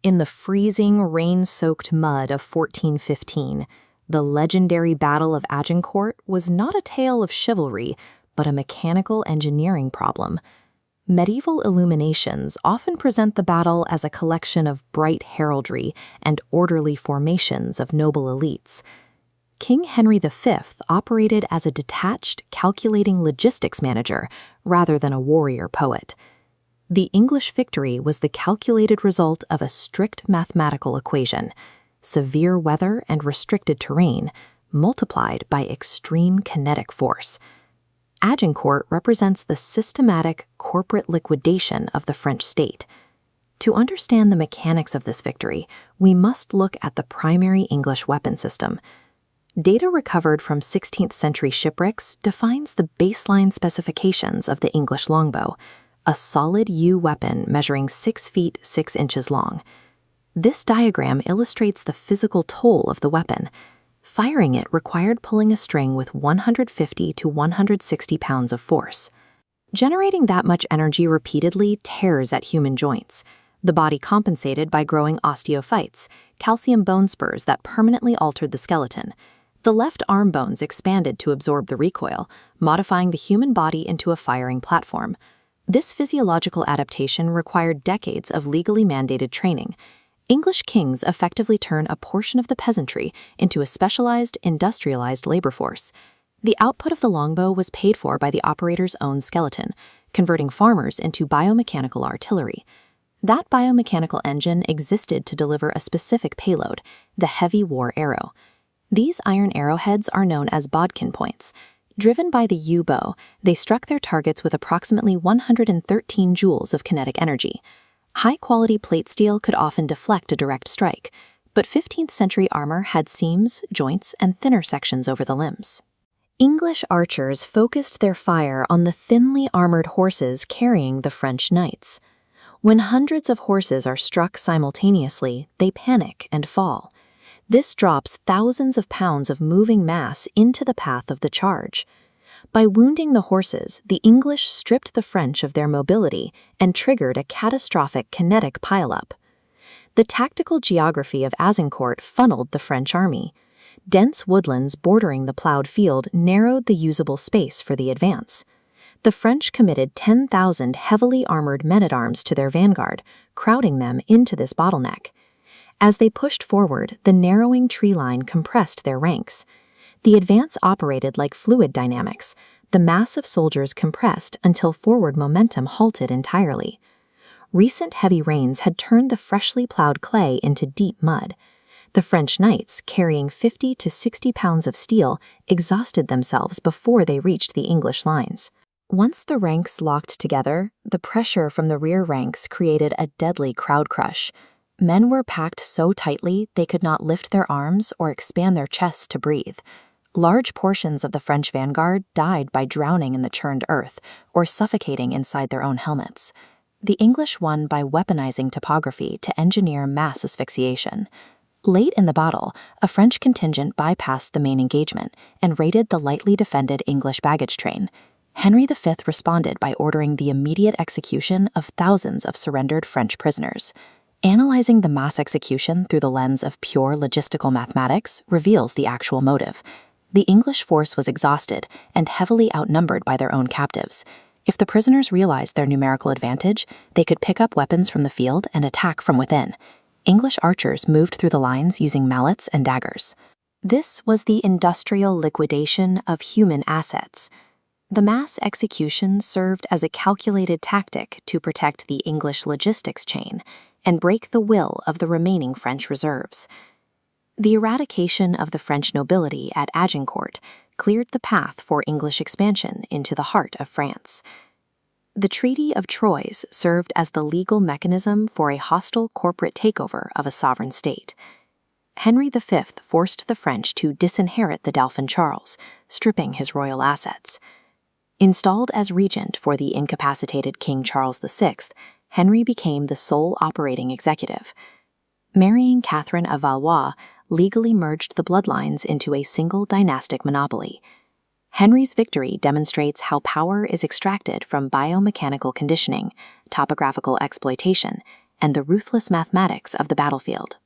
In the freezing, rain-soaked mud of 1415, the legendary Battle of Agincourt was not a tale of chivalry, but a mechanical engineering problem. Medieval illuminations often present the battle as a collection of bright heraldry and orderly formations of noble elites. King Henry V operated as a detached, calculating logistics manager rather than a warrior poet. The English victory was the calculated result of a strict mathematical equation: severe weather and restricted terrain multiplied by extreme kinetic force. Agincourt represents the systematic corporate liquidation of the French state. To understand the mechanics of this victory, we must look at the primary English weapon system. Data recovered from 16th century shipwrecks defines the baseline specifications of the English longbow, a solid yew weapon measuring 6 feet 6 inches long. This diagram illustrates the physical toll of the weapon. Firing it required pulling a string with 150 to 160 pounds of force. Generating that much energy repeatedly tears at human joints. The body compensated by growing osteophytes, calcium bone spurs that permanently altered the skeleton. The left arm bones expanded to absorb the recoil, modifying the human body into a firing platform. This physiological adaptation required decades of legally mandated training. English kings effectively turn a portion of the peasantry into a specialized, industrialized labor force. The output of the longbow was paid for by the operator's own skeleton, converting farmers into biomechanical artillery. That biomechanical engine existed to deliver a specific payload, the heavy war arrow. These iron arrowheads are known as bodkin points. Driven by the yew bow, they struck their targets with approximately 113 joules of kinetic energy. High-quality plate steel could often deflect a direct strike, but 15th century armor had seams, joints, and thinner sections over the limbs. English archers focused their fire on the thinly armored horses carrying the French knights. When hundreds of horses are struck simultaneously, they panic and fall. This drops thousands of pounds of moving mass into the path of the charge. By wounding the horses, the English stripped the French of their mobility and triggered a catastrophic kinetic pileup. The tactical geography of Agincourt funneled the French army. Dense woodlands bordering the plowed field narrowed the usable space for the advance. The French committed 10,000 heavily armored men-at-arms to their vanguard, crowding them into this bottleneck. As they pushed forward, the narrowing tree line compressed their ranks. The advance operated like fluid dynamics. The mass of soldiers compressed until forward momentum halted entirely. Recent heavy rains had turned the freshly plowed clay into deep mud. The French knights, carrying 50 to 60 pounds of steel, exhausted themselves before they reached the English lines. Once the ranks locked together, the pressure from the rear ranks created a deadly crowd crush. Men were packed so tightly they could not lift their arms or expand their chests to breathe. Large portions of the French vanguard died by drowning in the churned earth or suffocating inside their own helmets. The English won by weaponizing topography to engineer mass asphyxiation. Late in the battle, a French contingent bypassed the main engagement and raided the lightly defended English baggage train. Henry V responded by ordering the immediate execution of thousands of surrendered French prisoners. Analyzing the mass execution through the lens of pure logistical mathematics reveals the actual motive. The English force was exhausted and heavily outnumbered by their own captives. If the prisoners realized their numerical advantage, they could pick up weapons from the field and attack from within. English archers moved through the lines using mallets and daggers. This was the industrial liquidation of human assets. The mass execution served as a calculated tactic to protect the English logistics chain and break the will of the remaining French reserves. The eradication of the French nobility at Agincourt cleared the path for English expansion into the heart of France. The Treaty of Troyes served as the legal mechanism for a hostile corporate takeover of a sovereign state. Henry V forced the French to disinherit the Dauphin Charles, stripping his royal assets. Installed as regent for the incapacitated King Charles VI, Henry became the sole operating executive. Marrying Catherine of Valois legally merged the bloodlines into a single dynastic monopoly. Henry's victory demonstrates how power is extracted from biomechanical conditioning, topographical exploitation, and the ruthless mathematics of the battlefield.